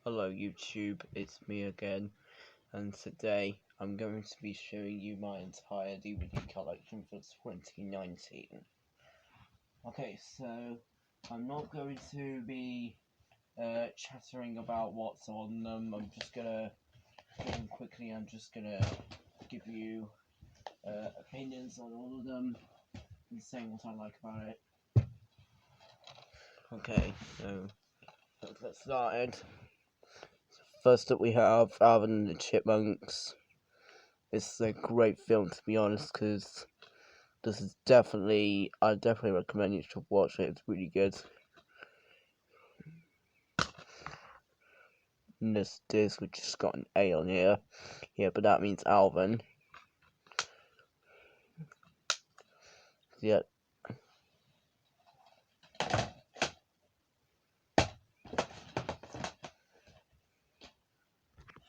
Hello YouTube, it's me again, and today I'm going to be showing you my entire DVD collection for 2019. Okay, so I'm not going to be chattering about what's on them. I'm just gonna give you opinions on all of them and saying what I like about it. Okay, so let's get started. First up we have Alvin and the Chipmunks. It's a great film, to be honest, because I definitely recommend you to watch it. It's really good. And this disc, which has got an A on here. Yeah, but that means Alvin. Yeah.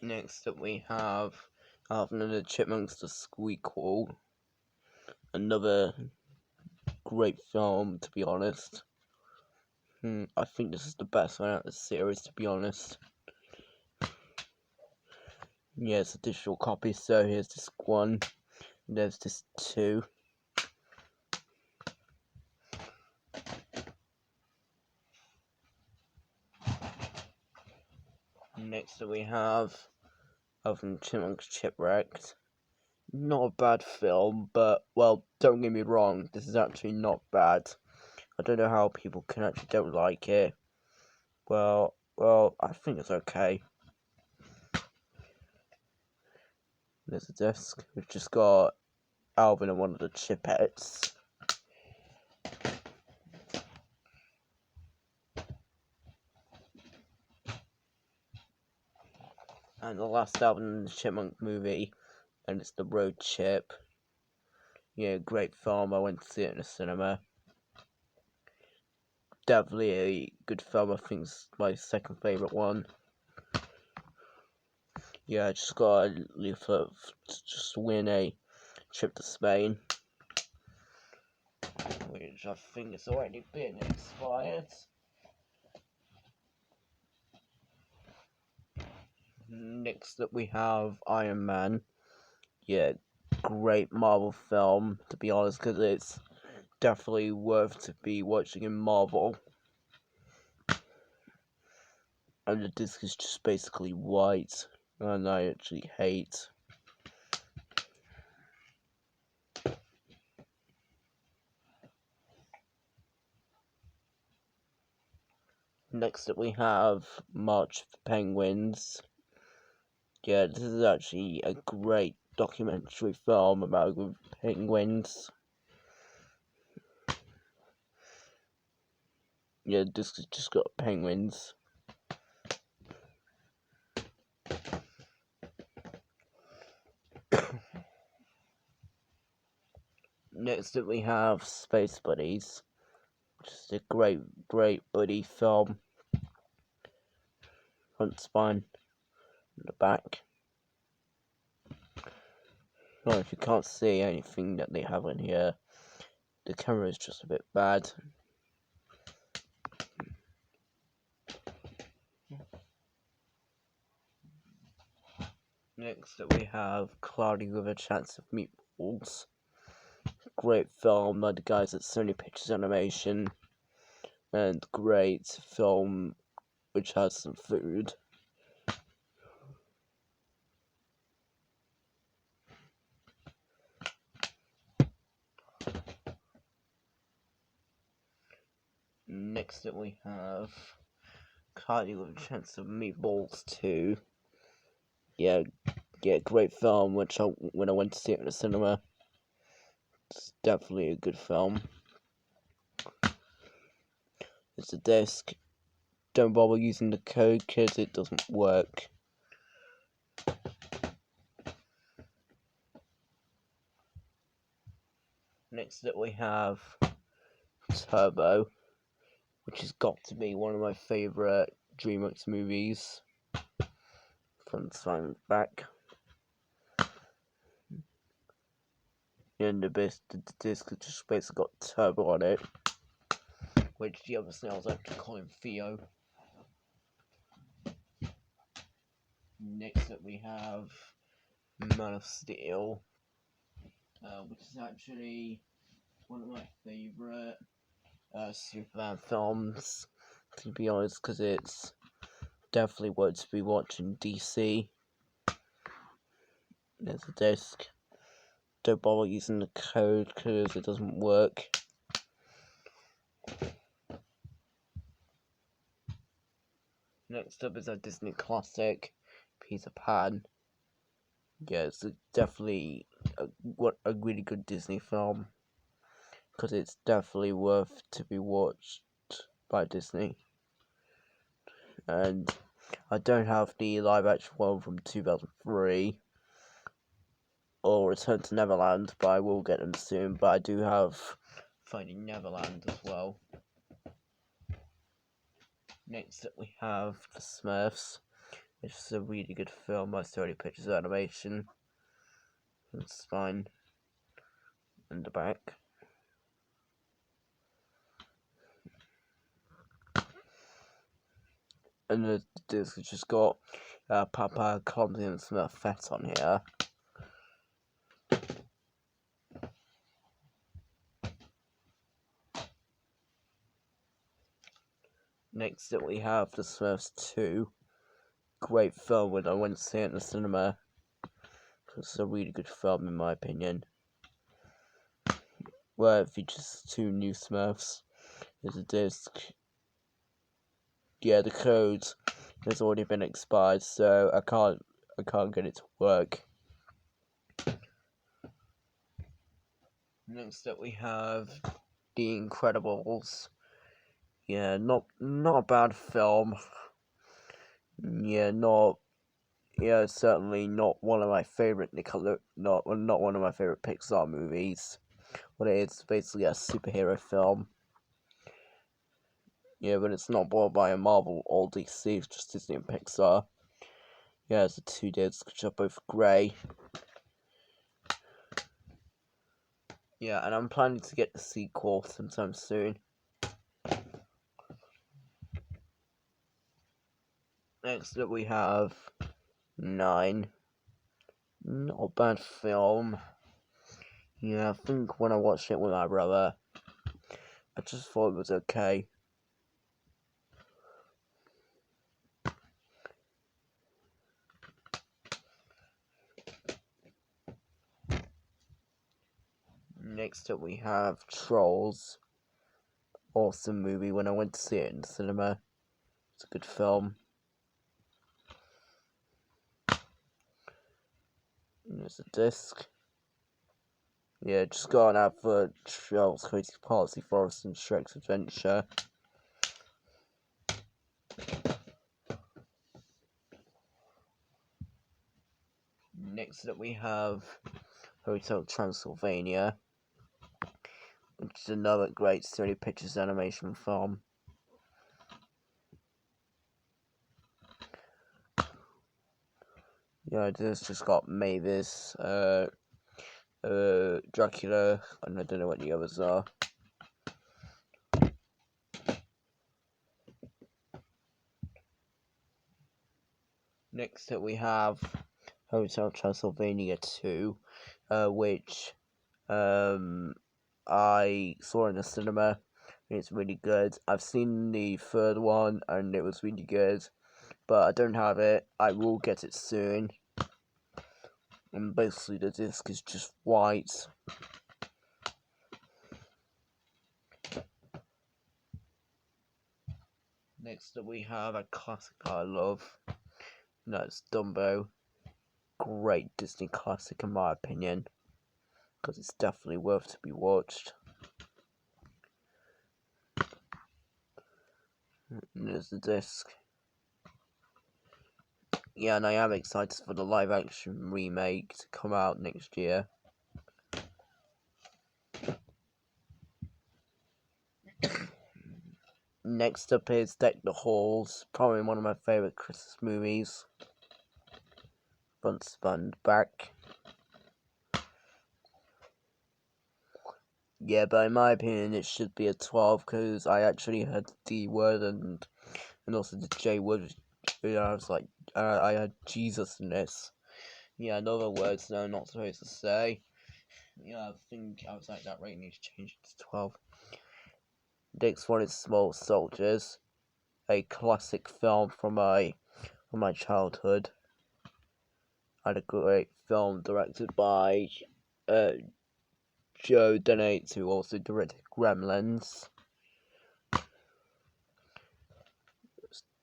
Next up we have Alvin and the Chipmunks, the Squeakquel. Another great film, to be honest. I think this is the best one out of the series, to be honest. Yeah, it's a digital copy, so here's disc 1, there's disc 2. Next up we have Alvin and Chipmunks Chipwrecked. Not a bad film, but, well, don't get me wrong, this is actually not bad. I don't know how people can actually don't like it. Well, I think it's okay. There's a disc, we've just got Alvin and one of the Chipettes. And the last Alvin and the Chipmunk movie, and it's The Road Chip. Yeah, great film, I went to see it in the cinema. Definitely a good film, I think it's my second favourite one. Yeah, I just got a leaflet to just win a trip to Spain, which I think has already been expired. Next up we have Iron Man. Yeah, great Marvel film, to be honest, because it's definitely worth to be watching in Marvel. And the disc is just basically white, and I actually hate. Next up we have March of the Penguins. Yeah, this is actually a great documentary film about penguins. Yeah, this has just got penguins. Next up we have Space Buddies, which is a great buddy film. Front spine, the back. Well, if you can't see anything that they have in here, the camera is just a bit bad. Next up we have Cloudy with a Chance of Meatballs. Great film by the guys at Sony Pictures Animation, and great film which has some food. Next up we have Cloudy with a Chance of Meatballs 2. Yeah, great film, when I went to see it in the cinema. It's definitely a good film. It's a disc. Don't bother using the code because it doesn't work. Next up we have Turbo, which has got to be one of my favourite DreamWorks movies. Front side back. And the disc has just basically got Turbo on it, which the other snails like to call him Theo. Next up we have Man of Steel, which is actually one of my favourite Superman films, to be honest, because it's definitely worth to be watching DC. There's a disc. Don't bother using the code because it doesn't work. Next up is a Disney classic, Peter Pan. Yeah, it's definitely a really good Disney film, because it's definitely worth to be watched by Disney. And I don't have the live action one from 2003 or Return to Neverland, but I will get them soon. But I do have Finding Neverland as well. Next up we have The Smurfs, which is a really good film by Sony Pictures animation. And spine and the back. And the disc has just got Papa, Clumsy and Smurfette on here. Next up we have The Smurfs 2. Great film when I went to see it in the cinema. It's a really good film in my opinion. Where it features 2 new Smurfs. There's a disc. Yeah, the code has already been expired, so I can't get it to work. Next up we have The Incredibles. Yeah, not a bad film. Yeah, certainly not one of my favorite not one of my favorite Pixar movies. But it's basically a superhero film. Yeah, but it's not bought by a Marvel or DC, it's just Disney and Pixar. Yeah, it's the 2 discs, which are both grey. Yeah, and I'm planning to get the sequel sometime soon. Next up we have 9. Not a bad film. Yeah, I think when I watched it with my brother, I just thought it was okay. Next up we have Trolls. Awesome movie when I went to see it in the cinema. It's a good film. And there's a disc. Yeah, just got an ad for Trolls Crazy Policy Forest and Shrek's Adventure. Next up we have Hotel Transylvania, which is another great Sony Pictures animation film. Yeah, this just got Mavis, Dracula, and I don't know what the others are. Next up we have Hotel Transylvania 2, which I saw in the cinema, and it's really good. I've seen the 3rd one, and it was really good, but I don't have it. I will get it soon. And basically the disc is just white. Next up we have a classic I love. That's Dumbo. Great Disney classic in my opinion, because it's definitely worth to be watched. And there's the disc. Yeah, and I am excited for the live action remake to come out next year. Next up is Deck the Halls, probably one of my favourite Christmas movies. Front spun back. Yeah, but in my opinion it should be a 12, because I actually heard the D word and also the J word, I was like, I had Jesus in this. Yeah, another words that I'm not supposed to say. Yeah, I think I was like that rating needs to change to 12. Next one is Small Soldiers, a classic film from my childhood. And a great film directed by Joe Donates, who also directed Gremlins.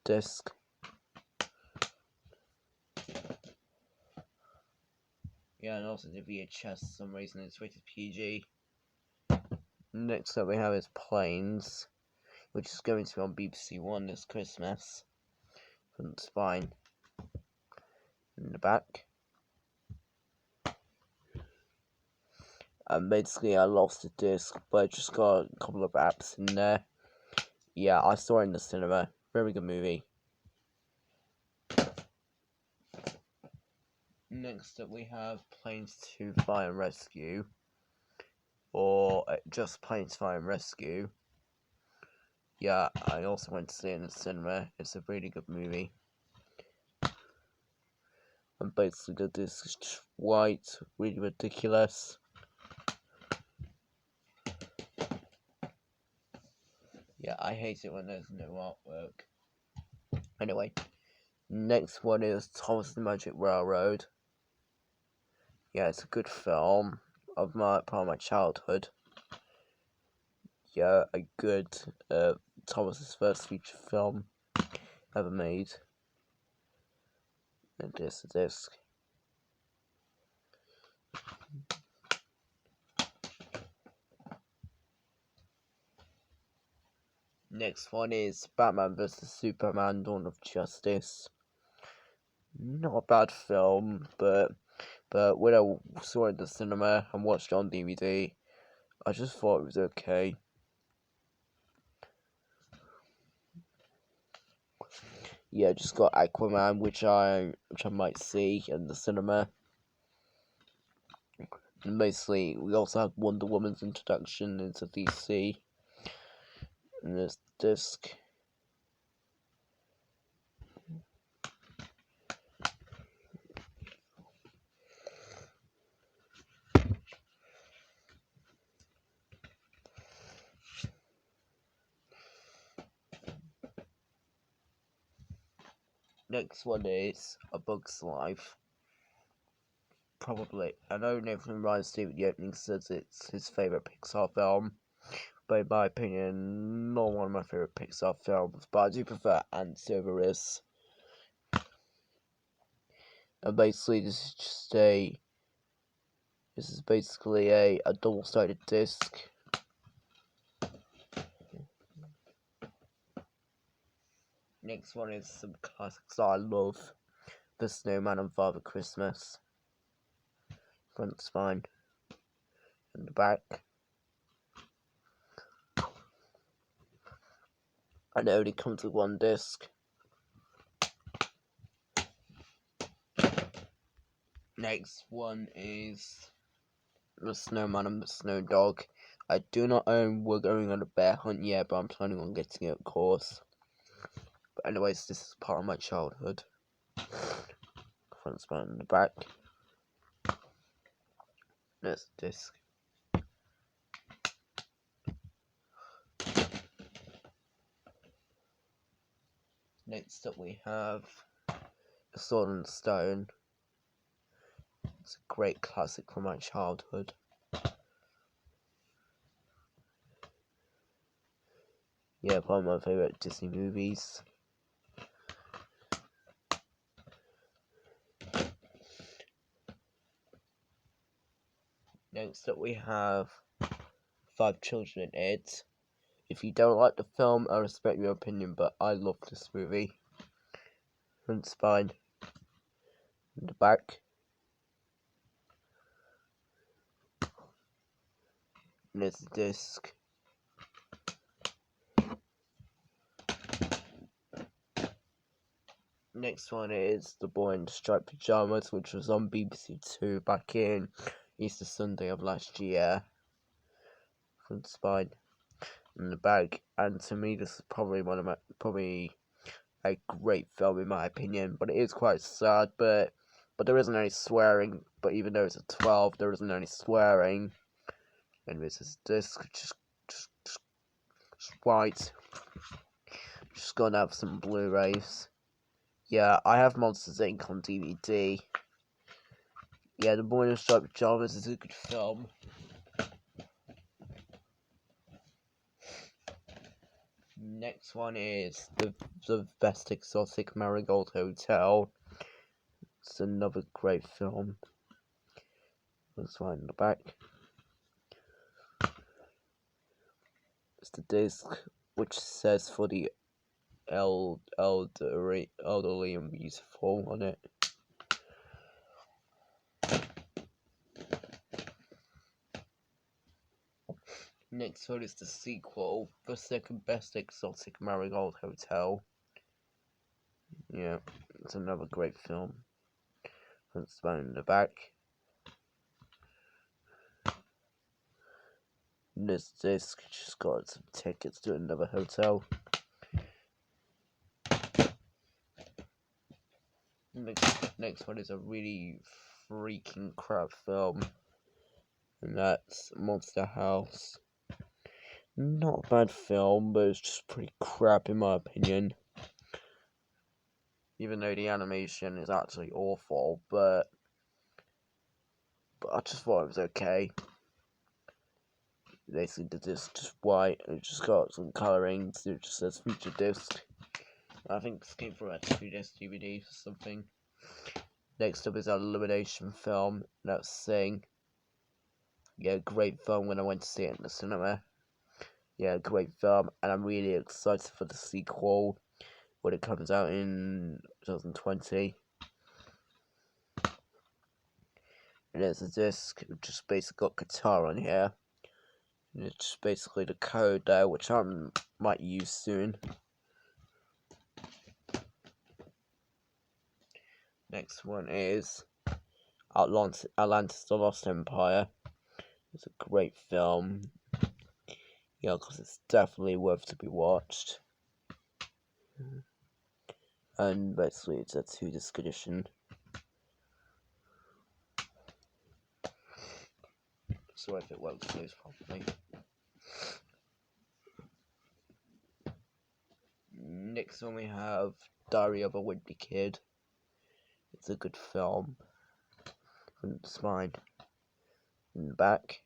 Disc. Yeah, and also the VHS, for some reason it's rated PG. Next up we have is Planes, which is going to be on BBC One this Christmas. Front spine. In the back. And basically I lost the disc, but I just got a couple of apps in there. Yeah, I saw it in the cinema. Very good movie. Next up we have Planes to Fire and Rescue. Or just Planes Fire and Rescue. Yeah, I also went to see it in the cinema. It's a really good movie. And basically the disc is just white, really ridiculous. Yeah, I hate it when there's no artwork. Anyway, next one is Thomas the Magic Railroad. Yeah, it's a good film of part of my childhood. Yeah, a good Thomas's first feature film ever made. And this disc. Next one is Batman vs Superman: Dawn of Justice. Not a bad film, but when I saw it in the cinema and watched it on DVD, I just thought it was okay. Yeah, just got Aquaman, which I might see in the cinema. And basically, we also have Wonder Woman's introduction into DC in this disc. Next one is A Bug's Life. Probably, I know Nathan Ryan Steve at the opening says it's his favourite Pixar film, but in my opinion, not one of my favourite Pixar films, but I do prefer Ants over this. And basically, this is basically a double-sided disc. Next one is some classics I love. The Snowman and Father Christmas. Front spine. And the back. And it only comes with one disc. Next one is The Snowman and the Snow Dog. I do not own We're Going on a Bear Hunt yet, but I'm planning on getting it, of course. But anyways, this is part of my childhood. Front spine and the back. There's the disc. Next up we have The Sword and Stone. It's a great classic from my childhood. Yeah, one of my favourite Disney movies. Next up we have Five Children in It. If you don't like the film, I respect your opinion, but I love this movie. Front spine. And the back. And there's the disc. Next one is The Boy in the Striped Pyjamas, which was on BBC Two back in Easter Sunday of last year. Front spine and the back. And to me, this is probably a great film in my opinion, but it is quite sad, but there isn't any swearing, but even though it's a 12, there isn't any swearing. And this is disc, just white. Just gonna have some Blu-rays. Yeah, I have Monsters Inc. on DVD. Yeah, The Boy in Striped Pajamas is a good film. Next one is the Best Exotic Marigold Hotel. It's another great film. Let's find in the back. It's the disc which says for the elderly and beautiful on it. Next one is the sequel, The Second Best Exotic Marigold Hotel. Yeah, it's another great film. Let's find in the back. This disc just got some tickets to another hotel. Next one is a really freaking crap film, and that's Monster House. Not a bad film, but it's just pretty crap in my opinion. Even though the animation is actually awful, but I just thought it was okay. Basically, the disc just white, and it just got some colouring, so it just says feature disc. I think this came from a 2-disc DVD or something. Next up is our Illumination film, that's Sing. Yeah, great film when I went to see it in the cinema. Yeah, great film, and I'm really excited for the sequel when it comes out in 2020. And there's a disc, which just basically got guitar on here. And it's just basically the code there, which I might use soon. Next one is Atlantis the Lost Empire. It's a great film. Yeah, because it's definitely worth to be watched. And basically it's a 2-disc edition. So if it works those properly. Next one we have Diary of a Wimpy Kid. It's a good film. And it's mine. In the back.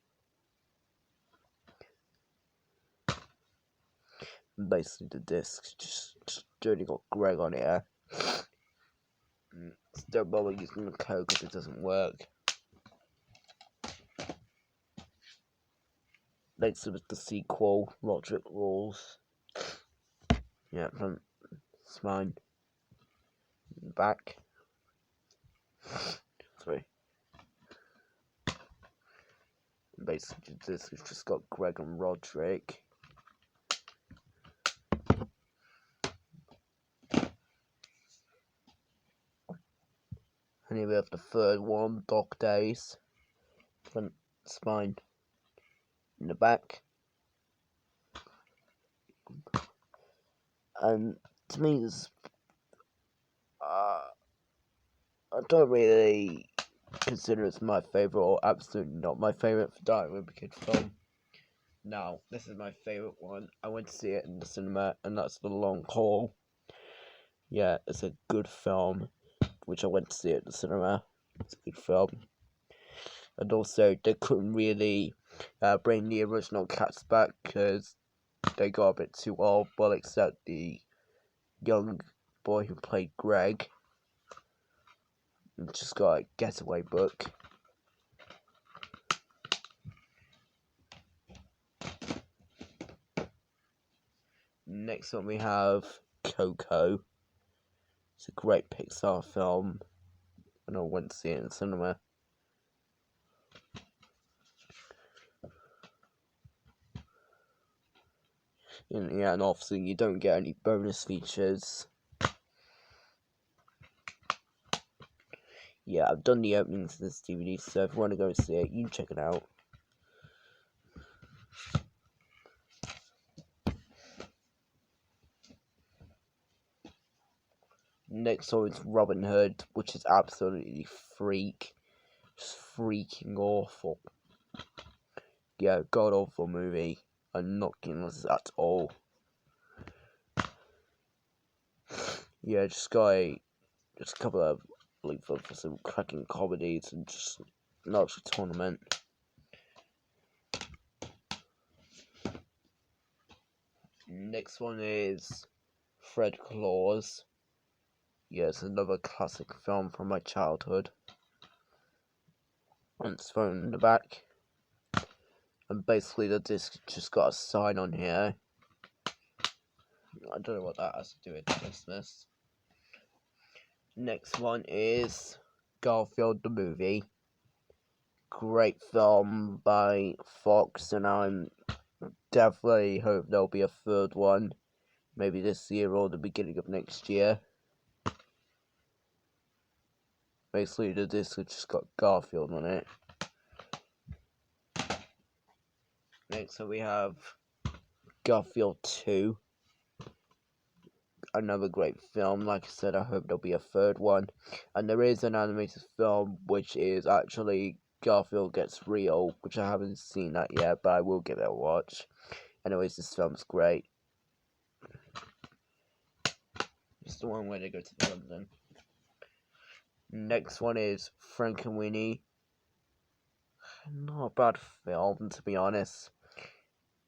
And basically the disc just only got Greg on here. Don't bother using the code because it doesn't work. Next up is the sequel, Roderick Rules. Yeah, it's mine. Back. 3. Basically, this has just got Greg and Roderick. And here we have the third one, Dog Days. Front spine. In the back. And to me, this, I don't really consider it my favourite, or absolutely not my favourite for Diary of a Wimpy Kid film. Now, this is my favourite one. I went to see it in the cinema, and that's The Long Haul. Yeah, it's a good film, which I went to see at the cinema. It's a good film. And also, they couldn't really bring the original cats back because they got a bit too old, well, except the young boy who played Greg. And just got a getaway book. Next one we have Coco. It's a great Pixar film, and I went to see it in the cinema. And obviously you don't get any bonus features. Yeah, I've done the openings of this DVD, so if you want to go see it, you can check it out. Next one is Robin Hood, which is absolutely just freaking awful. Yeah, god awful movie. I'm not getting this at all. Yeah, just a couple of for some cracking comedies and just not a tournament. Next one is Fred Claus. Yeah, it's another classic film from my childhood. And it's thrown in the back. And basically the disc just got a sign on here. I don't know what that has to do with Christmas. Next one is Garfield the movie. Great film by Fox, and I'm definitely hope there'll be a third one. Maybe this year or the beginning of next year. Basically the disc has just got Garfield on it. Next up we have Garfield 2. Another great film. Like I said, I hope there'll be a third one. And there is an animated film which is actually Garfield Gets Real, which I haven't seen that yet, but I will give it a watch. Anyways, this film's great. It's the one where they go to London. Next one is Frankenweenie. Not a bad film, to be honest.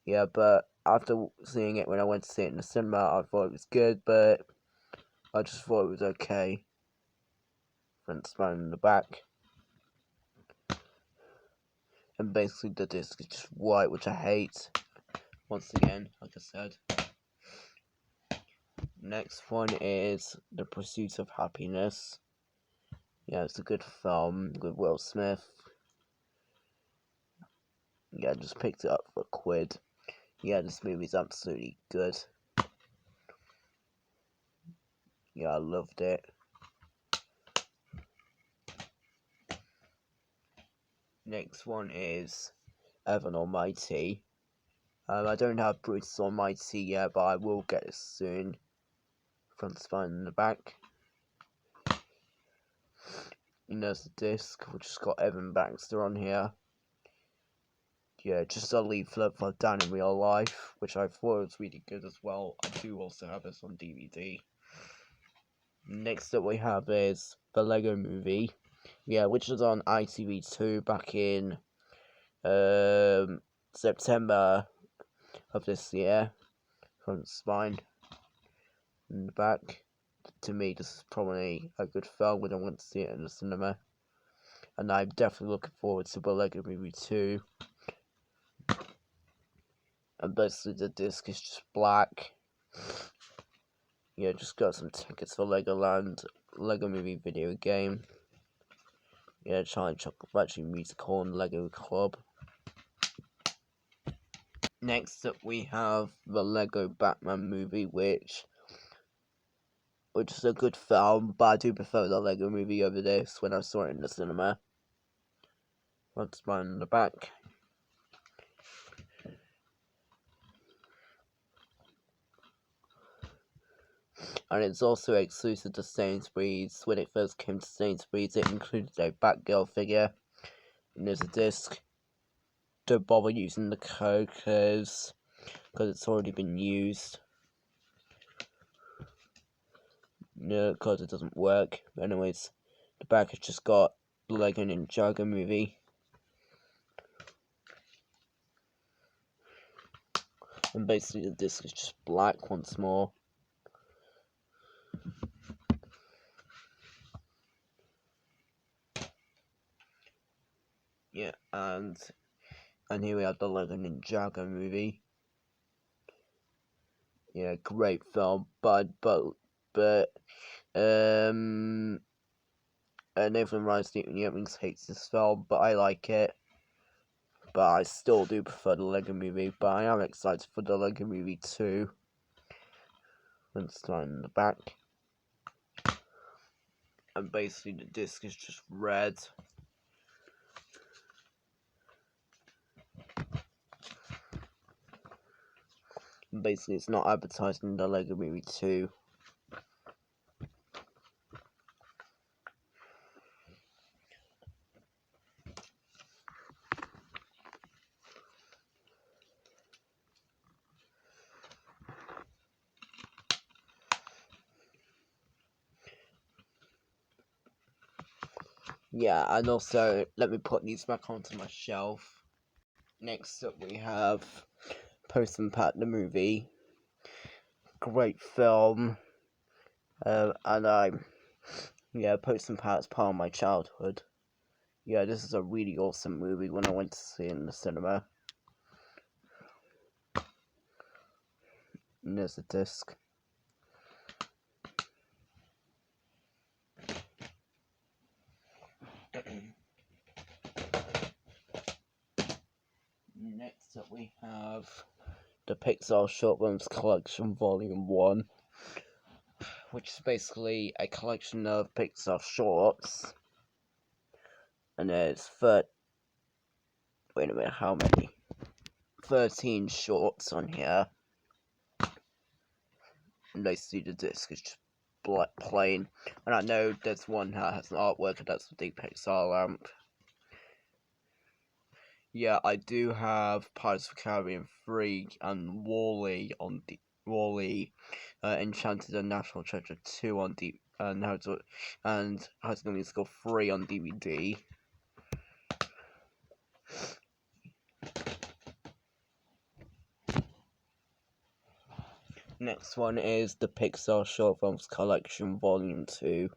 Yeah, but after seeing it when I went to see it in the cinema, I thought it was good, but I just thought it was okay. Front smile in the back. And basically the disc is just white, which I hate. Once again, like I said. Next one is The Pursuit of Happiness. Yeah, it's a good film with Will Smith. Yeah, I just picked it up for £1. Yeah, this movie's absolutely good. Yeah, I loved it. Next one is Evan Almighty. I don't have Bruce Almighty yet, but I will get it soon. Front spine in the back. And there's the disc, which has got Evan Baxter on here. Yeah, just a leaflet for Dan in Real Life, which I thought was really good as well. I do also have this on DVD. Next up we have is The Lego Movie. Yeah, which was on ITV2 back in September of this year. Front spine in the back. To me, this is probably a good film when I went to see it in the cinema. And I'm definitely looking forward to The Lego Movie 2. And basically the disc is just black. Yeah, just got some tickets for Legoland, Lego Movie video game. Yeah, Charlie Chocolate Factory Musical and Lego Club. Next up we have the Lego Batman movie, which is a good film, but I do prefer the Lego Movie over this when I saw it in the cinema. Front spine in the back. And it's also exclusive to Sainsbury's. When it first came to Sainsbury's, it included a Batgirl figure. And there's a disc. Don't bother using the code because it's already been used. No, because it doesn't work. But anyways, the back has just got the Lego Ninjago movie. And basically the disc is just black once more. Yeah, and here we have the Lego Ninjago movie. Yeah, great film, but Nathan Ryan Stephen Youngs hates this film, but I like it. But I still do prefer the Lego Movie, but I am excited for the Lego Movie 2. Let's start in the back. And basically the disc is just red. And basically it's not advertising the Lego Movie 2. Yeah, and also let me put these back onto my shelf. Next up we have Post and Pat the movie. Great film. Post and Pat's part of my childhood. Yeah, this is a really awesome movie when I went to see it in the cinema. And there's a disc. Next up we have the Pixar Short Films Collection Volume 1, which is basically a collection of Pixar shorts. And there's how many? 13 shorts on here. And basically the disc is just plain. And I know there's one that has an artwork, and that's the Pixar lamp. Yeah, I do have Pirates of the Caribbean 3 and WALL-E on Enchanted and National Treasure 2 on and High School Musical 3 on DVD. Next one is the Pixar Short Films Collection Volume 2.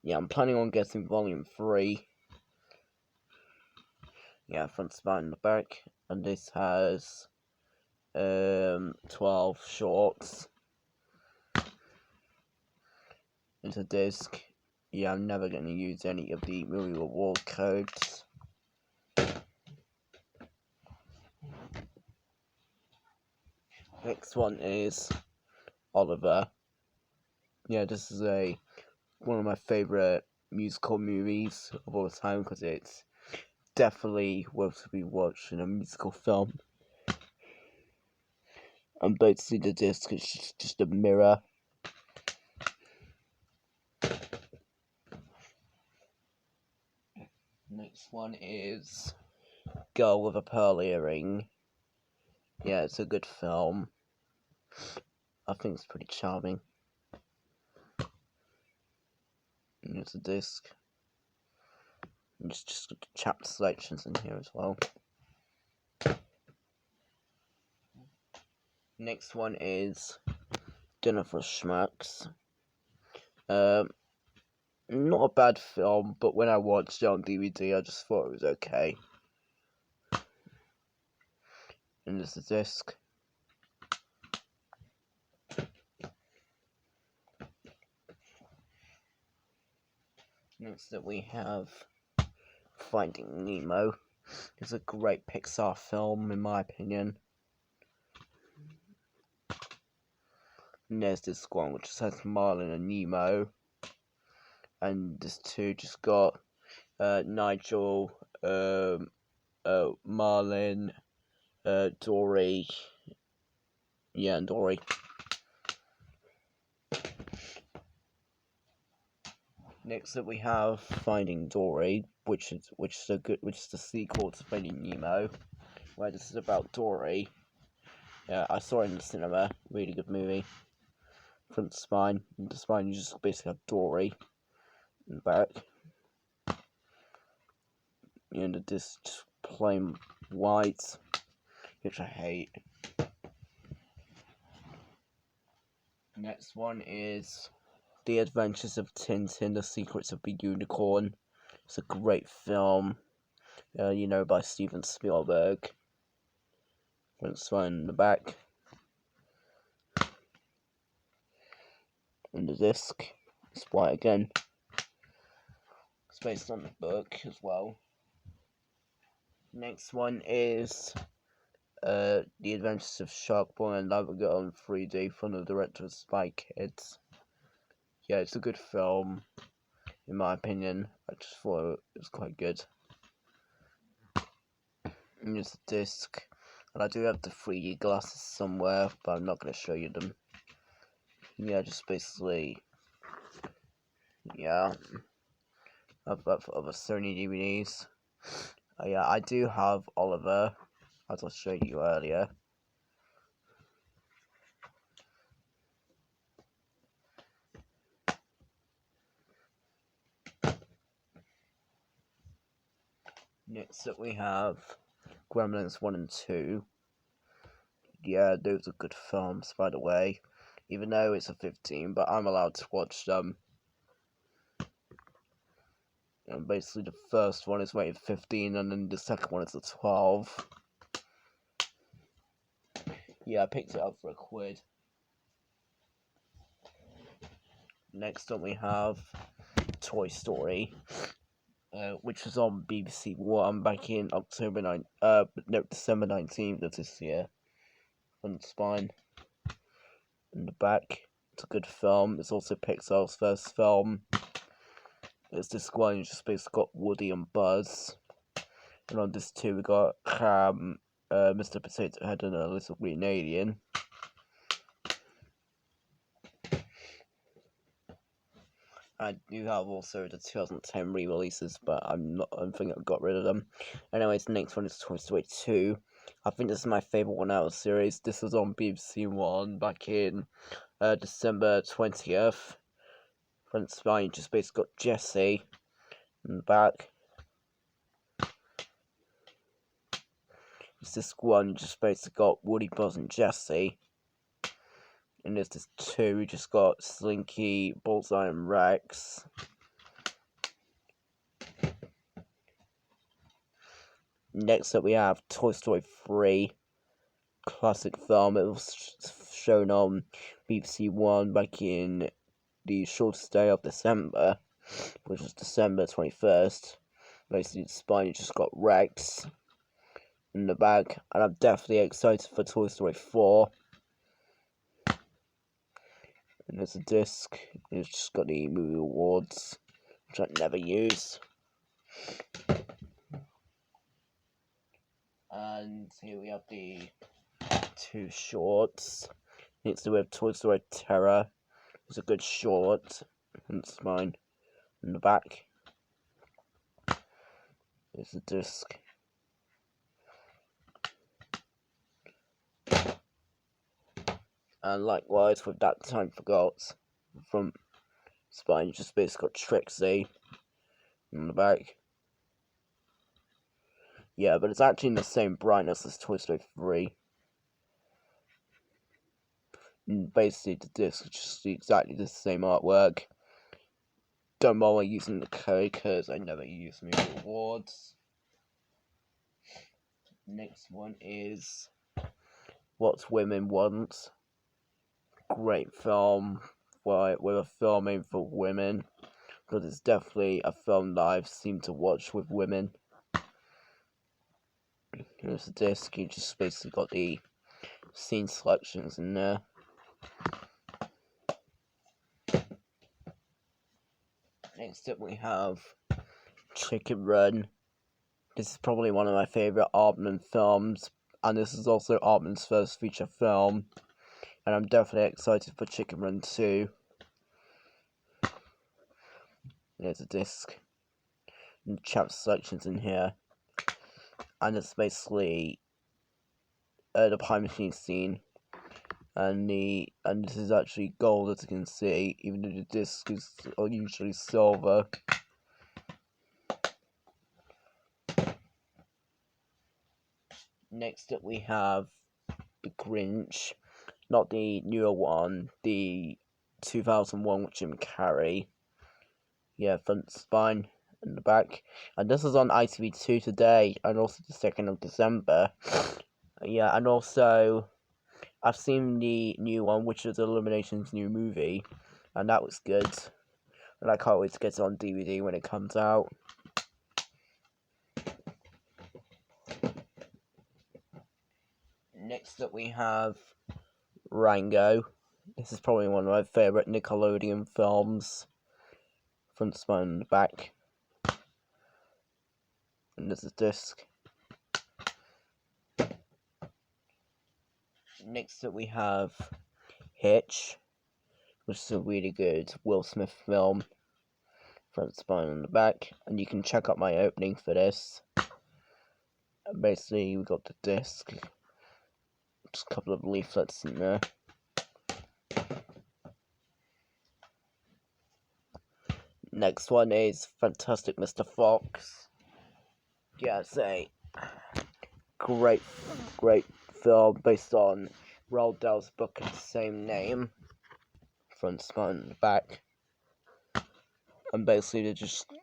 Yeah, I'm planning on getting Volume 3. Yeah, front, spine, and the back. And this has 12 shorts. It's a disc. Yeah, I'm never going to use any of the movie reward codes. Next one is Oliver. Yeah, this is one of my favourite musical movies of all time, because it's definitely worth to be watched in a musical film. And basically the disc is just a mirror. Next one is Girl with a Pearl Earring. Yeah, it's a good film. I think it's pretty charming. And there's a disc. And just chapter selections in here as well. Next one is Dinner for Schmucks. Not a bad film, but when I watched it on DVD, I just thought it was okay. And there's a disc. Next up we have Finding Nemo. It's a great Pixar film, in my opinion. And there's this one which says Marlin and Nemo. And this two just got Nigel, Marlin, Dory. Yeah, and Dory. Next up we have Finding Dory, which is the sequel to Finding Nemo, where this is about Dory. Yeah, I saw it in the cinema. Really good movie. Front to spine. In the spine you just basically have Dory in the back. And the disc just plain white, which I hate. Next one is The Adventures of Tintin: The Secrets of the Unicorn. It's a great film, by Steven Spielberg. Front spine in the back. And the disc is white again. It's based on the book as well. Next one is The Adventures of Shark Boy and Lava Girl in 3D from the director of Spy Kids. Yeah, it's a good film, in my opinion. I just thought it was quite good. And there's a disc. And I do have the 3D glasses somewhere, but I'm not going to show you them. Yeah, just basically, yeah, of other Sony DVDs. Yeah, I do have Oliver, as I showed you earlier. Next up we have Gremlins 1 and 2. Yeah, those are good films, by the way. Even though it's a 15, but I'm allowed to watch them. And basically the first one is rated 15 and then the second one is a 12. Yeah, I picked it up for £1. Next up we have Toy Story, which was on BBC One back in December 19th of this year. On the spine and the back. It's a good film. It's also Pixar's first film. It's this one, you just basically got Woody and Buzz. And on this too, we got Mr. Potato Head and a little green alien. I do have also the 2010 re-releases, but I think I got rid of them. Anyways, the next one is Toy Story 2. I think this is my favourite one out of the series. This was on BBC One back in December 20th. Front spine, just basically got Jessie in the back. It's this one, just basically got Woody, Buzz, and Jessie. And there's this two, we just got Slinky, Bullseye, and Rex. Next up we have Toy Story 3, classic film. It was shown on BBC One back in the shortest day of December, which was December 21st. Basically, the spine just got Rex in the back, and I'm definitely excited for Toy Story 4. And there's a disc, it's just got the movie awards, which I never use. And here we have the two shorts. Next we have Toy Story Terror. It's a good short, and it's mine in the back. There's a disc. And likewise with That Time Forgot from spine, you just basically got Trixie in the back. Yeah, but it's actually in the same brightness as Toy Story 3. And basically the disc is just exactly the same artwork. Don't bother using the code because I never use movie awards. Next one is What Women Want. Great film with a film aimed for women, because it's definitely a film that I've seemed to watch with women. Here's the disc, you just basically got the scene selections in there. Next up we have Chicken Run. This is probably one of my favourite Aardman films, and this is also Aardman's first feature film. And I'm definitely excited for Chicken Run 2. There's a disc. And chapter selections in here. And it's basically the pie machine scene. And this is actually gold, as you can see, even though the disc is usually silver. Next up we have The Grinch. Not the newer one, the 2001 with Jim Carrey. Yeah, front spine and the back. And this is on ITV2 today, and also the 2nd of December. Yeah, and also I've seen the new one, which is Illumination's new movie, and that was good. And I can't wait to get it on DVD when it comes out. Next up we have Rango. This is probably one of my favourite Nickelodeon films. Front spine and the back. And there's a disc. Next up we have Hitch, which is a really good Will Smith film. Front spine and the back. And you can check out my opening for this. And basically we got the disc. Just a couple of leaflets in there. Next one is Fantastic Mr. Fox. Yeah, it's a great film based on Roald Dahl's book of the same name, front, spine, and the back. And basically,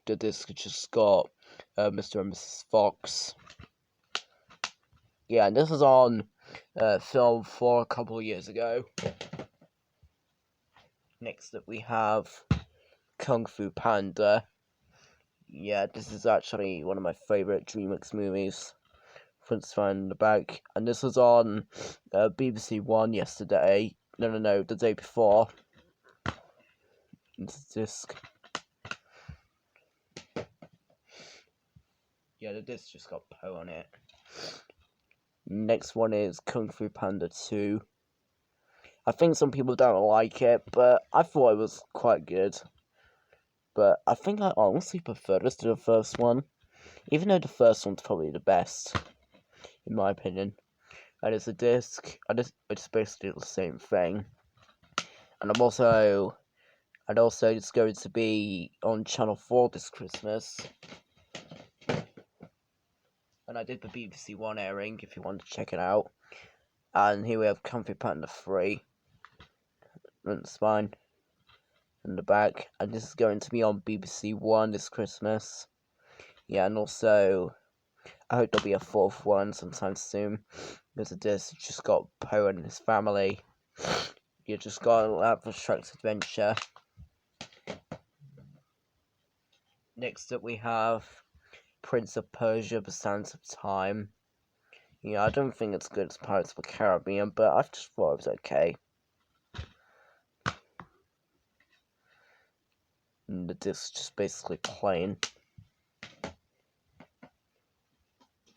the disc just got Mr. and Mrs. Fox. Yeah, and this was on film for a couple of years ago. Next up, we have Kung Fu Panda. Yeah, this is actually one of my favorite DreamWorks movies. Front, spine, and the back. And this was on BBC One yesterday. No, the day before. This disc. Yeah, the disc just got Poe on it. Next one is Kung Fu Panda 2. I think some people don't like it, but I thought it was quite good. But I think I honestly prefer this to the first one. Even though the first one's probably the best, in my opinion. And it's a disc, it's basically the same thing. And it's going to be on Channel 4 this Christmas. And I did the BBC One airing if you want to check it out. And here we have Kung Fu Panda 3. Front, spine, and the back. And this is going to be on BBC One this Christmas. Yeah, and also, I hope there'll be a fourth one sometime soon. Because of this, you just got Poe and his family. You just got to have a Shrek's adventure. Next up we have Prince of Persia, The Sands of Time. Yeah, I don't think it's good as Pirates of the Caribbean, but I just thought it was okay. And the disc's just basically plain.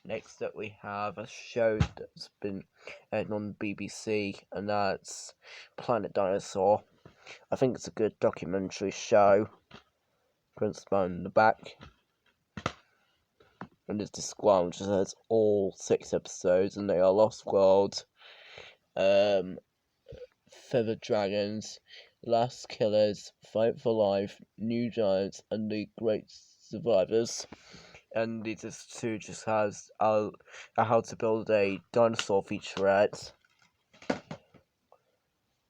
Next up we have a show that's been aired on BBC, and that's Planet Dinosaur. I think it's a good documentary show. Front, spine, and the back. And it's disc one, which has all 6 episodes, and they are Lost World, Feathered Dragons, Last Killers, Fight for Life, New Giants, and The Great Survivors. And the disc 2 just has a how to build a dinosaur featurette,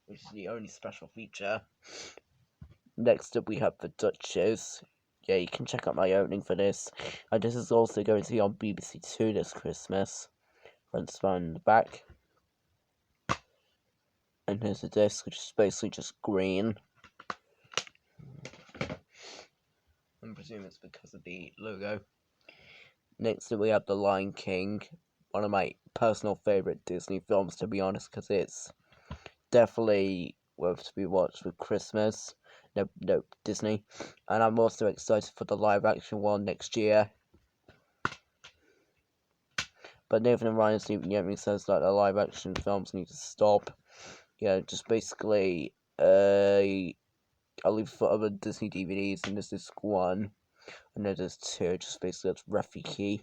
which is the only special feature. Next up we have The Duchess. Yeah, you can check out my opening for this. And this is also going to be on BBC Two this Christmas. Front, spine, and the back. And here's the disc, which is basically just green. I presume it's because of the logo. Next up we have The Lion King. One of my personal favourite Disney films, to be honest, because it's definitely worth to be watched with Christmas. No, Disney. And I'm also excited for the live action one next year. But Nathan and Ryan Stephen Yeatley says that the live action films need to stop. Yeah, just basically, I'll leave for other Disney DVDs, and this is one. And then there's 2, just basically that's Rafiki.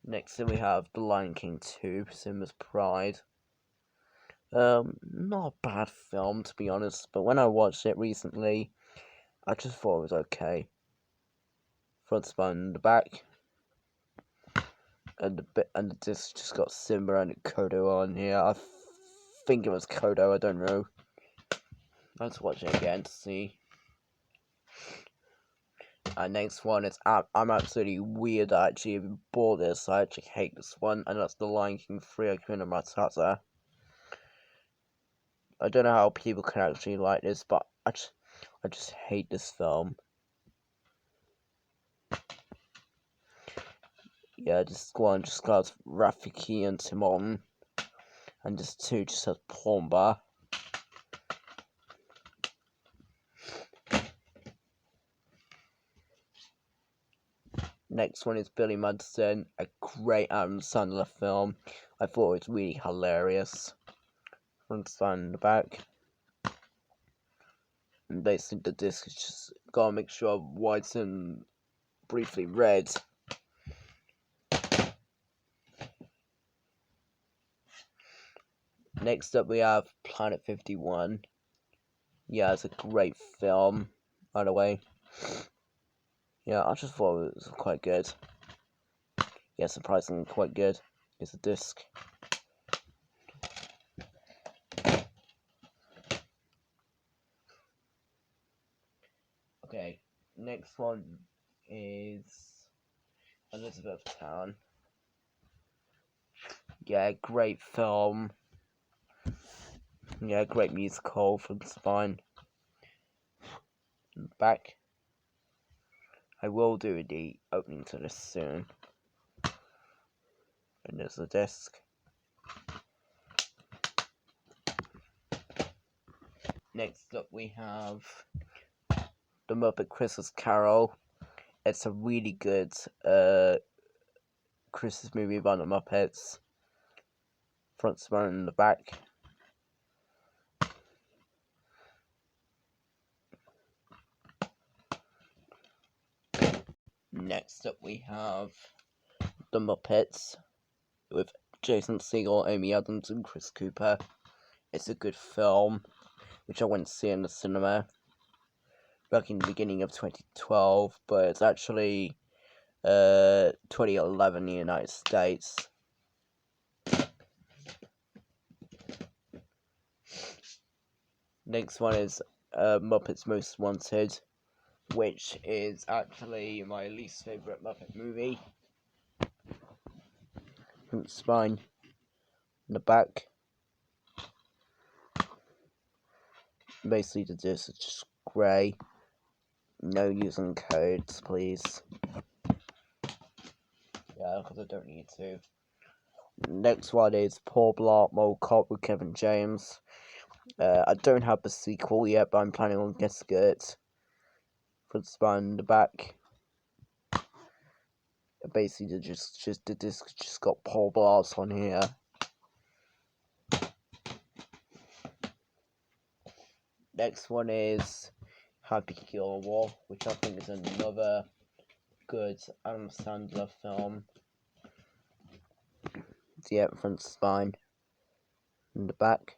Next then we have The Lion King 2, Simba's Pride. Not a bad film, to be honest, but when I watched it recently, I just thought it was okay. Front, spine, and the back. And the disc just got Simba and Kodo on here. I think it was Kodo, I don't know. Let's watch it again to see. And next one is I'm absolutely weird. I actually even bought this. I actually hate this one, and that's The Lion King 3: Hakuna Matata. I don't know how people can actually like this, but I just hate this film. Yeah, this one just got Rafiki and Timon, and this 2 just has Pumbaa. Next one is Billy Madison, a great Adam Sandler film. I thought it was really hilarious. Front, spine, and the back. And basically the disc is just got a mixture of white and briefly red. Next up we have Planet 51. Yeah, it's a great film. by the way. Yeah, I just thought it was quite good. Yeah, surprisingly quite good. It's a disc. Okay, next one is Elizabethtown. Yeah, great film. Yeah, great musical from Spine. Back. I will do the opening to this soon. And there's the disc. Next up we have The Muppet Christmas Carol. It's a really good Christmas movie about the Muppets. Front, spine, and the back. Next up we have The Muppets with Jason Segel, Amy Adams, and Chris Cooper. It's a good film, which I went to see in the cinema back in the beginning of 2012, but it's actually 2011 in the United States. Next one is Muppets Most Wanted, which is actually my least favourite Muppet movie. Front spine, in the back. Basically the disc is just grey. No using codes, please. Yeah, because I don't need to. Next one is Paul Blart Mall Cop with Kevin James. I don't have the sequel yet, but I'm planning on getting it. Front spine in the back. Basically, the disc just got Paul Blart on here. Next one is Happy Gilmore, which I think is another good Adam Sandler film. Yeah, front spine in the back.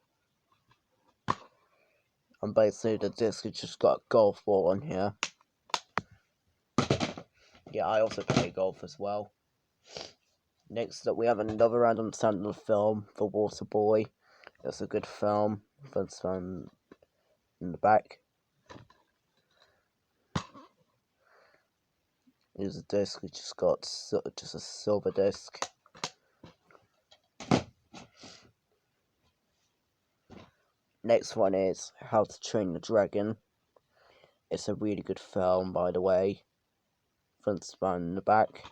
And basically the disc has just got a golf ball on here. Yeah, I also play golf as well. Next up we have another Adam Sandler film, The Water Boy. It's a good film. Front spine in the back. Here's a disc which just got just a silver disc. Next one is How to Train the Dragon. It's a really good film, by the way. Front spine in the back.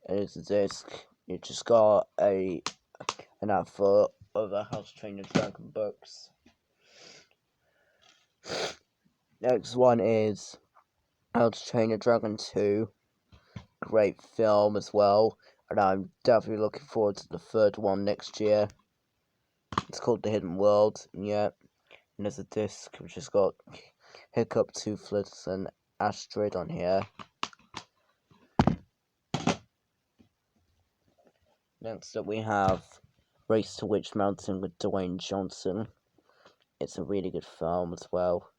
And here's a disc. You just got an advert of the How to Train the Dragon books. Next one is How to Train a Dragon 2. Great film as well. And I'm definitely looking forward to the third one next year. It's called The Hidden World. Yeah. And there's a disc which has got Hiccup, Toothless, and Astrid on here. Next up we have Race to Witch Mountain with Dwayne Johnson. It's a really good film as well.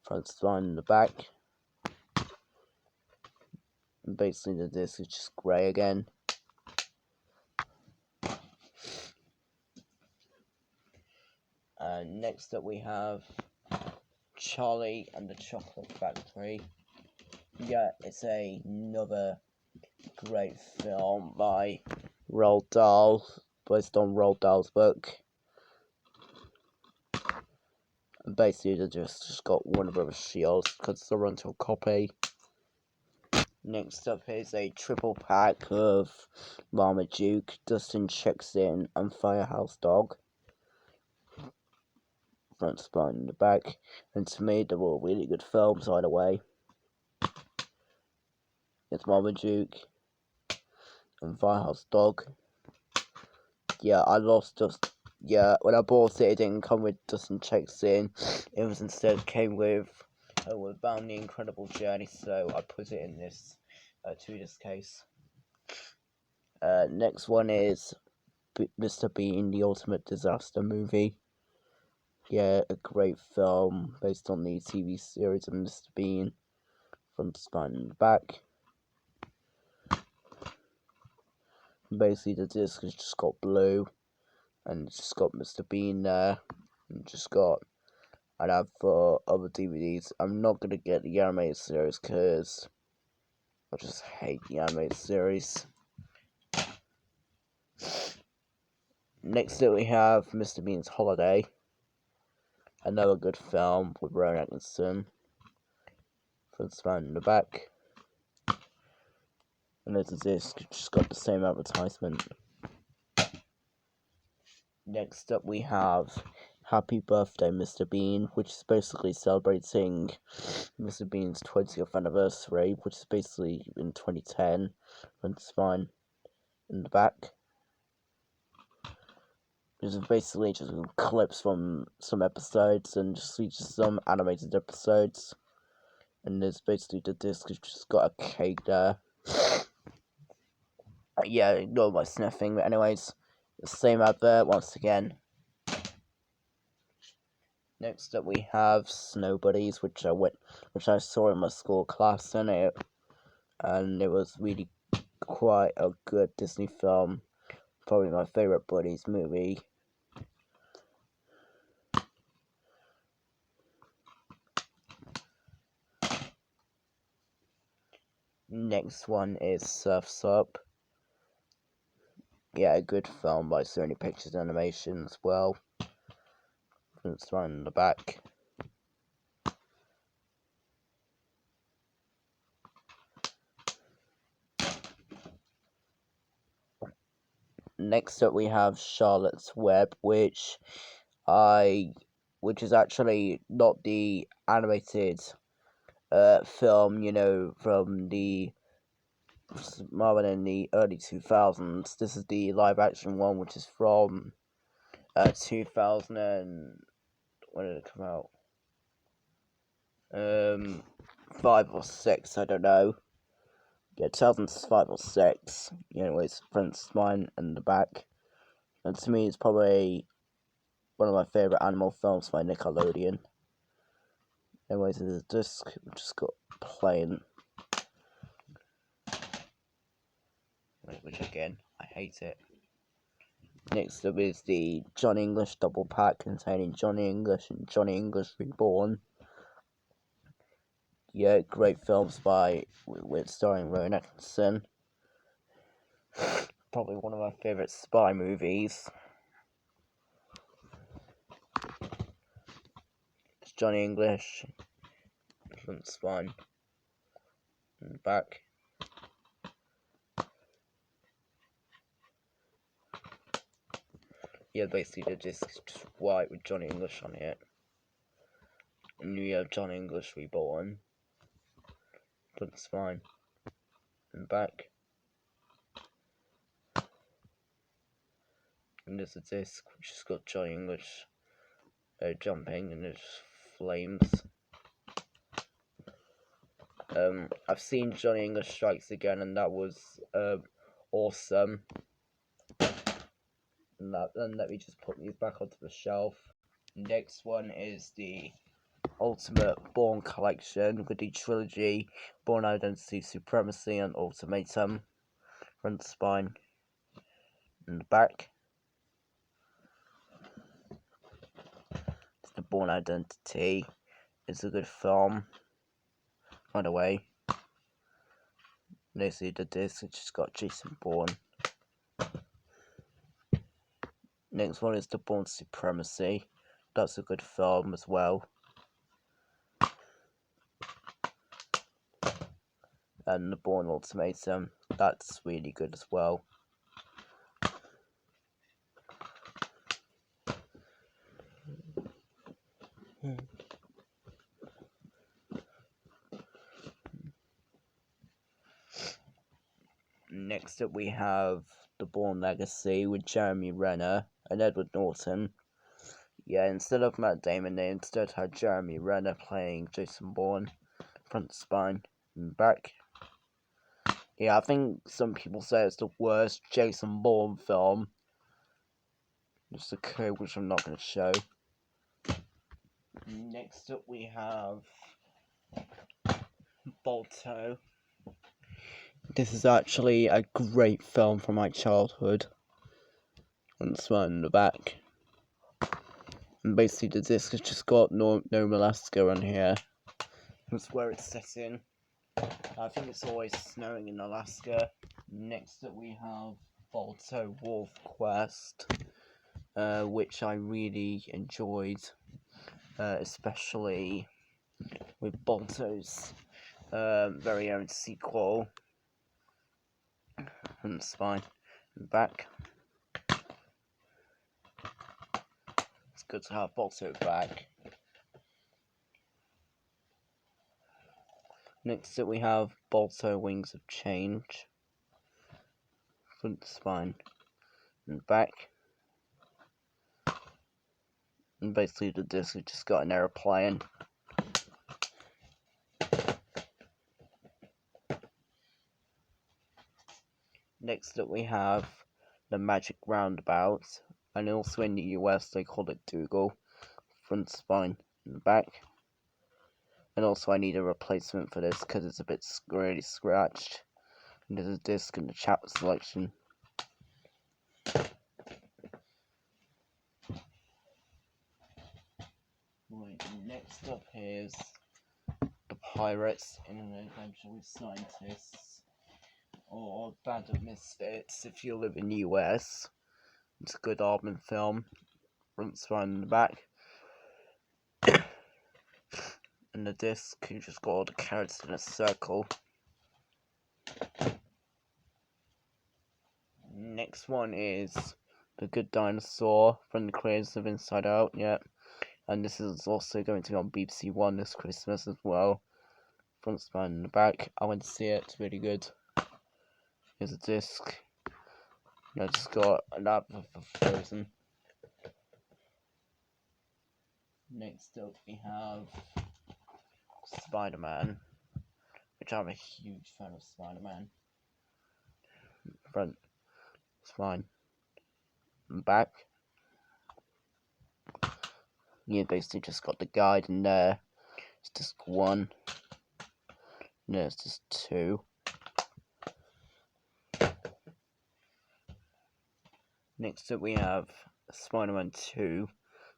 Front spine in the back. And basically the disc is just grey again. And next up we have Charlie and the Chocolate Factory. Yeah, it's another great film by Roald Dahl, based on Roald Dahl's book. And basically they just got Warner Brothers shields because they're onto a copy. Next up is a triple pack of Marmaduke, Dustin Checks In, and Firehouse Dog. Front spine in the back. And to me, they're all really good films either way. It's Marmaduke and Firehouse Dog. Yeah, when I bought it, it didn't come with Dustin Checks In. It was instead came with Bound the Incredible Journey, so I put it in this to this case. Next one is Mr. Bean, The Ultimate Disaster Movie. Yeah, a great film based on the TV series of Mr. Bean, front, spine, and back. Basically, the disc has just got blue, and it's just got Mr. Bean there, and just got an ad for other DVDs. I'm not gonna get the animated series because I just hate the animated series. Next up, we have Mr. Bean's Holiday, another good film with Rowan Atkinson, front, spine, and the back. And there's a disc, just got the same advertisement. Next up we have Happy Birthday Mr. Bean, which is basically celebrating Mr. Bean's 20th anniversary, which is basically in 2010, front, spine, in the back. This is basically just clips from some episodes and just features some animated episodes. And there's basically the disc, it's just got a cake there. Yeah, ignore my sniffing, but anyways, the same advert once again. Next up we have Snow Buddies, which I saw in my school class, and it was really quite a good Disney film. Probably my favorite Buddies movie. Next one is Surf's Up. Yeah, a good film by Sony Pictures Animation as well. It's right in the back. Next up we have Charlotte's Web, which is actually not the animated film, from the Marvel in the early 2000s. This is the live action one, which is from 2000 and when did it come out? 5 or 6, I don't know. Yeah, 2005 or 6. Anyways, front, spine, and the back. And to me, it's probably one of my favourite animal films by Nickelodeon. Anyways, there's a disc, just got plain. Which again, I hate it. Next up is the Johnny English double pack containing Johnny English and Johnny English Reborn. Yeah, great films with starring Rowan Atkinson. Probably one of my favourite spy movies. It's Johnny English, front, spine, and back. Yeah, basically the disc is just white with Johnny English on it. And you have Johnny English Reborn, front, spine, and back. And there's a disc which has got Johnny English jumping, and there's flames. I've seen Johnny English Strikes Again, and that was awesome. And let me just put these back onto the shelf. Next one is the Ultimate Bourne Collection with the trilogy Bourne Identity, Supremacy, and Ultimatum. Front, spine, and the back. It's the Bourne Identity. It's a good film. By the way, they see the disc, it's just got Jason Bourne. Next one is the Bourne Supremacy. That's a good film as well. And the Bourne Ultimatum, that's really good as well. Next up we have the Bourne Legacy with Jeremy Renner and Edward Norton. Yeah, instead of Matt Damon, they instead had Jeremy Renner playing Jason Bourne, front, spine, and back. Yeah, I think some people say it's the worst Jason Bourne film. Just a code which I'm not going to show. Next up we have Balto. This is actually a great film from my childhood. And it's one in the back. And basically the disc has just got no Alaska on here. That's where it's set in. I think it's always snowing in Alaska. Next up we have Balto Wolf Quest, which I really enjoyed, especially with Balto's very own sequel. And spine and back. It's good to have Balto back. Next up we have Balto Wings of Change. Front spine and back. And basically the disc has just got an aeroplane. Next up we have the Magic Roundabout, and also in the US they call it Dougal. Front spine and back. And also I need a replacement for this because it's a bit really scratched. And there's a disc in the chapter selection. Right, next up is the Pirates in an Adventure with Scientists, or Band of Misfits if you live in the US. It's a good Alvin film. Front spine and back. And the disc, you just got all the characters in a circle. Next one is The Good Dinosaur from the creators of Inside Out, yeah. And this is also going to be on BBC One this Christmas as well. Front spine and the back. I went to see it, it's really good. Here's a disc. I just got an app for Frozen. Next up we have Spider-Man, which I'm a huge fan of Spider-Man. Front spine and back. You basically just got the guide in there. It's disc 1. No, it's just 2. Next up we have Spider-Man 2,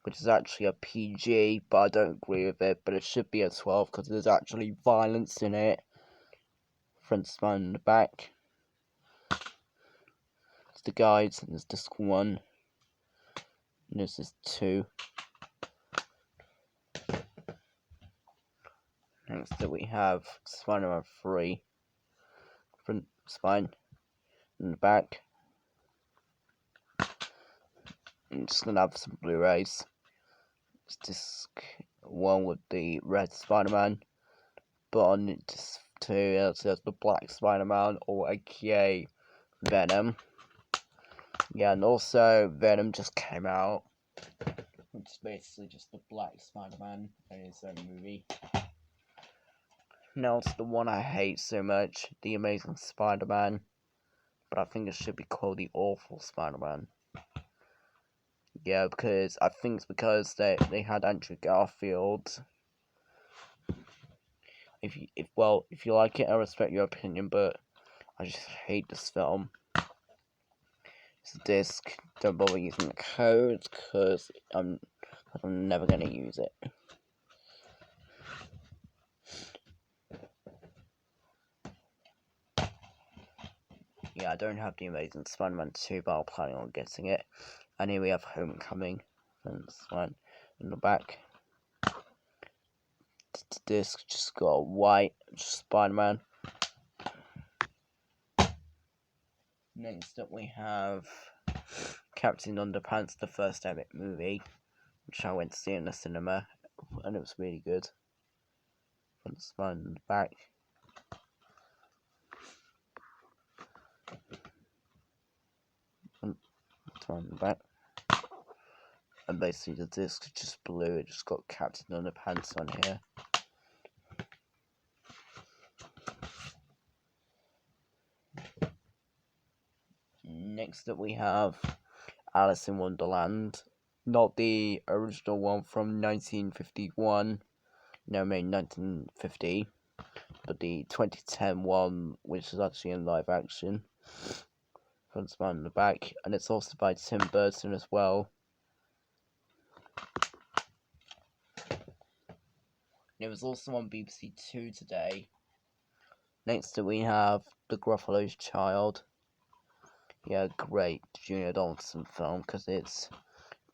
which is actually a PG, but I don't agree with it, but it should be a 12 because there's actually violence in it. Front spine and the back. It's the guides, and there's disc 1. And this is 2. Next up we have Spider-Man 3. Front spine and the back. I'm just gonna have some Blu-rays. It's disc 1 with the red Spider-Man, but on disc 2 it also has the black Spider-Man, or aka Venom. Yeah, and also Venom just came out, which is basically just the black Spider-Man in his own movie. Now it's the one I hate so much, The Amazing Spider-Man, but I think it should be called The Awful Spider-Man. Yeah, because I think it's because they had Andrew Garfield. If you like it, I respect your opinion, but I just hate this film. It's a disc. Don't bother using the code because I'm never gonna use it. Yeah, I don't have The Amazing Spider-Man 2, but I'm planning on getting it. And here we have Homecoming. And this one in the back. The disc just got a white Spider-Man. Next up we have Captain Underpants, the first ever movie, which I went to see in the cinema, and it was really good. Front spine and back. Front spine and back. And basically the disc is just blue, it just got Captain Underpants on here. Next up we have Alice in Wonderland, Not the original one from 1951, no, I mean 1950, but the 2010 one, which is actually in live action. Front spine on the back, and it's also by Tim Burton as well. It was also on BBC Two today. Next we have The Gruffalo's Child. Yeah, great Junior Donaldson film, because it's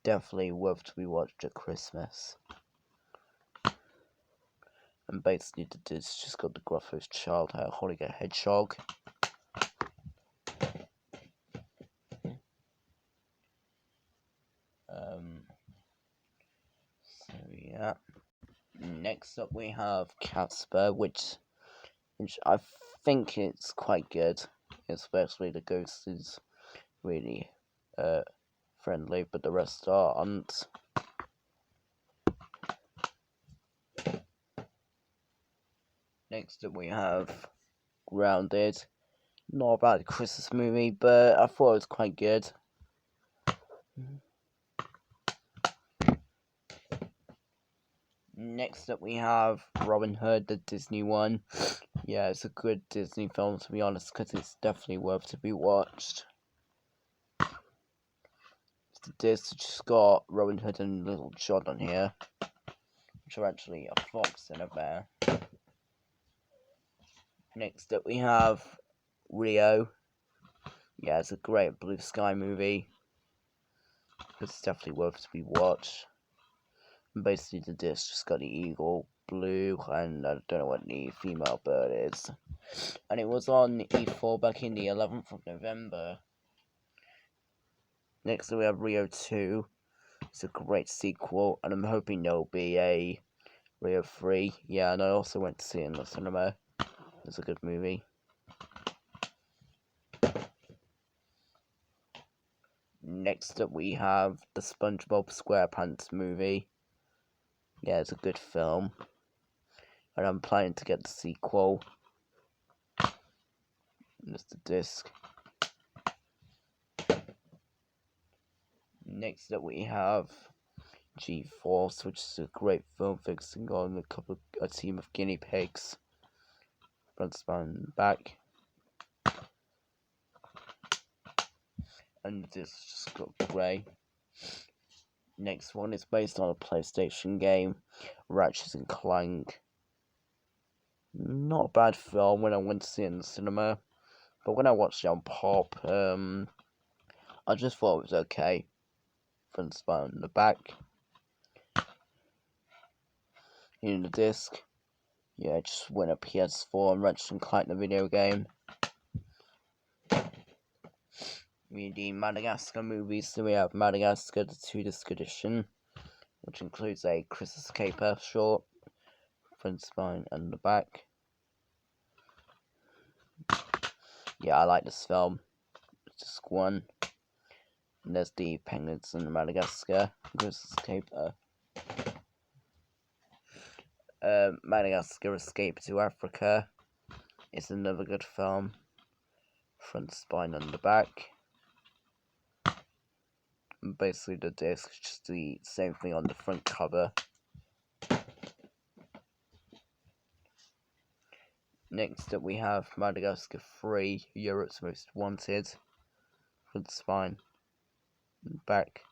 definitely worth to be watched at Christmas. And basically it's just got The Gruffalo's Child, holding a hedgehog. So yeah. Next up we have Casper, which I think it's quite good, especially the ghost is really friendly, but the rest aren't. Next up we have Grounded. Not a bad Christmas movie, but I thought it was quite good. Next up we have Robin Hood, the Disney one. Yeah, it's a good Disney film, to be honest, because it's definitely worth to be watched. The disc just got Robin Hood and Little John on here, which are actually a fox and a bear. Next up we have Rio. Yeah, it's a great blue sky movie. It's definitely worth to be watched. And basically the disc just got the eagle, blue, and I don't know what the female bird is. And it was on E4 back in the 11th of November. Next we have Rio 2. It's a great sequel, and I'm hoping there'll be a Rio 3. Yeah, and I also went to see it in the cinema. It's a good movie. Next up we have the SpongeBob SquarePants movie. Yeah, it's a good film. And I'm planning to get the sequel. There's the disc. Next up we have G-Force, which is a great film focusing on a team of guinea pigs. Front spine back. And this just got grey. Next one is based on a PlayStation game, Ratchet and Clank. Not a bad film when I went to see it in the cinema, but when I watched it on Pop, I just thought it was okay. Front spine on the back. In the disc, yeah, just win a PS4 and Ratchet and Clank the video game. The Madagascar movies, so we have Madagascar, the 2-disc edition, which includes a Christmas caper short, front spine and the back. Yeah, I like this film. Disc 1. And there's the Penguins in Madagascar, Christmas caper. Madagascar Escape to Africa. It's another good film. Front spine and the back. Basically the disc is just the same thing on the front cover. Next up we have Madagascar 3, Europe's Most Wanted. Front spine and back.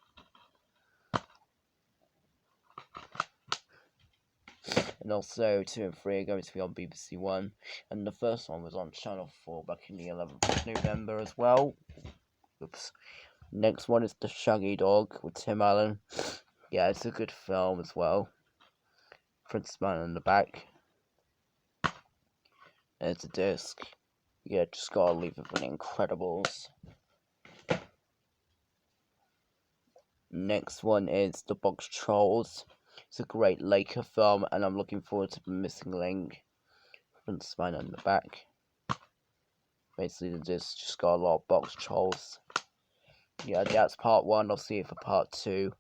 And also 2 and 3 are going to be on BBC One, and the first one was on Channel 4 back in the 11th of November as well. Oops. Next one is The Shaggy Dog with Tim Allen. Yeah, it's a good film as well. Front spine on the back. There's a disc. Yeah, just gotta leave it with Incredibles. Next one is The Box Trolls. It's a great Laker film, and I'm looking forward to The Missing Link. Front spine on the back. Basically, the disc just got a lot of box trolls. Yeah, that's part 1. I'll see you for part 2.